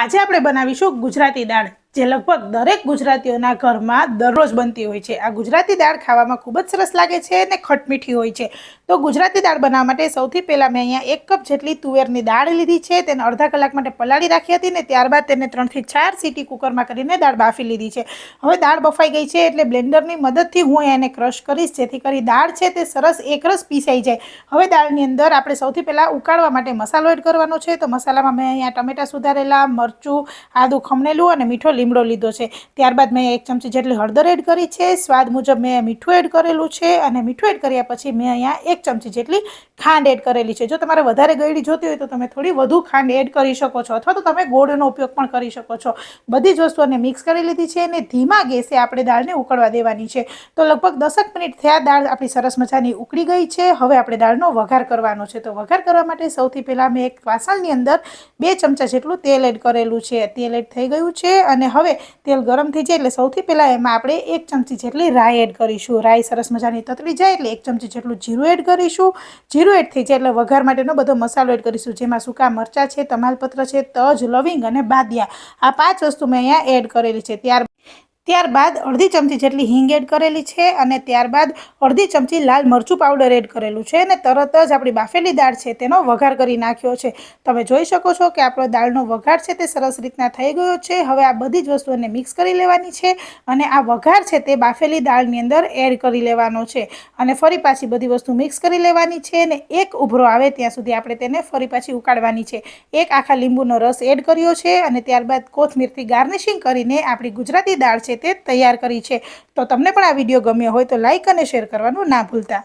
આજે આપણે બનાવીશું ગુજરાતી દાળ, જે લગભગ દરેક ગુજરાતીઓના ઘરમાં દરરોજ બનતી હોય છે। આ ગુજરાતી દાળ ખાવામાં ખૂબ જ સરસ લાગે છે અને ખટમીઠી હોય છે। તો ગુજરાતી દાળ બનાવવા માટે સૌથી પહેલાં મેં અહીંયા 1 કપ જેટલી તુવેરની દાળ લીધી છે। તેને અડધા કલાક માટે પલાળી રાખી હતી ને ત્યારબાદ તેને 3 થી 4 સીટી કુકરમાં કરીને દાળ બાફી લીધી છે। હવે દાળ બફાઈ ગઈ છે એટલે બ્લેન્ડરની મદદથી હું એને ક્રશ કરીશ, જેથી કરી દાળ છે તે સરસ એકરસ પીસાઈ જાય। હવે દાળની અંદર આપણે સૌથી પહેલાં ઉકાળવા માટે મસાલો એડ કરવાનો છે। તો મસાલામાં મેં અહીંયા ટમેટા સુધારેલા, મરચું, આદું ખમણેલું અને મીઠો લીમડો લીધો છે। ત્યારબાદ મેં 1 ચમચી જેટલી હળદર એડ કરી છે। સ્વાદ મુજબ મેં મીઠું એડ કરેલું છે અને મીઠું એડ કર્યા પછી મેં અહીંયા 1 ચમચી જેટલી ખાંડ એડ કરેલી છે। જો તમારે વધારે ગળી જોતી હોય તો તમે થોડી વધુ ખાંડ એડ કરી શકો છો, અથવા તો તમે ગોળનો ઉપયોગ પણ કરી શકો છો। બધી જ વસ્તુઓને મિક્સ કરી લીધી છે અને ધીમા ગેસે આપણે દાળને ઉકળવા દેવાની છે। તો લગભગ 10 મિનિટ થયા, દાળ આપણી સરસ મજાની ઉકળી ગઈ છે। હવે આપણે દાળનો વઘાર કરવાનો છે। તો વઘાર કરવા માટે સૌથી પહેલાં મેં એક વાસણની અંદર 2 ચમચા જેટલું તેલ એડ કરેલું છે। તેલ એડ થઈ ગયું છે અને હવે તેલ ગરમ થઈ જાય એટલે સૌથી પહેલાં એમાં આપણે 1 ચમચી જેટલી રાઈ એડ કરીશું। રાઈ સરસ મજાની તતળી જાય એટલે 1 ચમચી જેટલું જીરું એડ કરીશું। જીરું એડ થઈ જાય એટલે વઘાર માટેનો બધો મસાલો એડ કરીશું, જેમાં સૂકા મરચાં છે, તમાલપત્ર છે, તજ, લવિંગ અને બાદિયા, આ 5 વસ્તુ મેં અહીંયા એડ કરેલી છે। ત્યારબાદ અડધી ચમચી જેટલી હિંગ એડ કરેલી છે અને ત્યારબાદ અડધી ચમચી લાલ મરચું પાવડર એડ કરેલું છે અને તરત જ આપણી બાફેલી દાળ છે તેનો વઘાર કરી નાખ્યો છે। તમે જોઈ શકો છો કે આપણો દાળનો વઘાર છે તે સરસ રીતના થઈ ગયો છે। હવે આ બધી જ વસ્તુઓને મિક્સ કરી લેવાની છે અને આ વઘાર છે તે બાફેલી દાળની અંદર એડ કરી લેવાનો છે અને ફરી પાછી બધી વસ્તુ મિક્સ કરી લેવાની છે અને એક ઉભરો આવે ત્યાં સુધી આપણે તેને ફરી પાછી ઉકાળવાની છે। 1 આખા લીંબુનો રસ એડ કર્યો છે અને ત્યારબાદ કોથમીરથી ગાર્નિશિંગ કરીને આપણી ગુજરાતી દાળ છે તે તૈયાર કરી છે। તો તમને પણ આ વિડીયો ગમ્યો હોય તો લાઇક અને શેર કરવાનું ના ભૂલતા।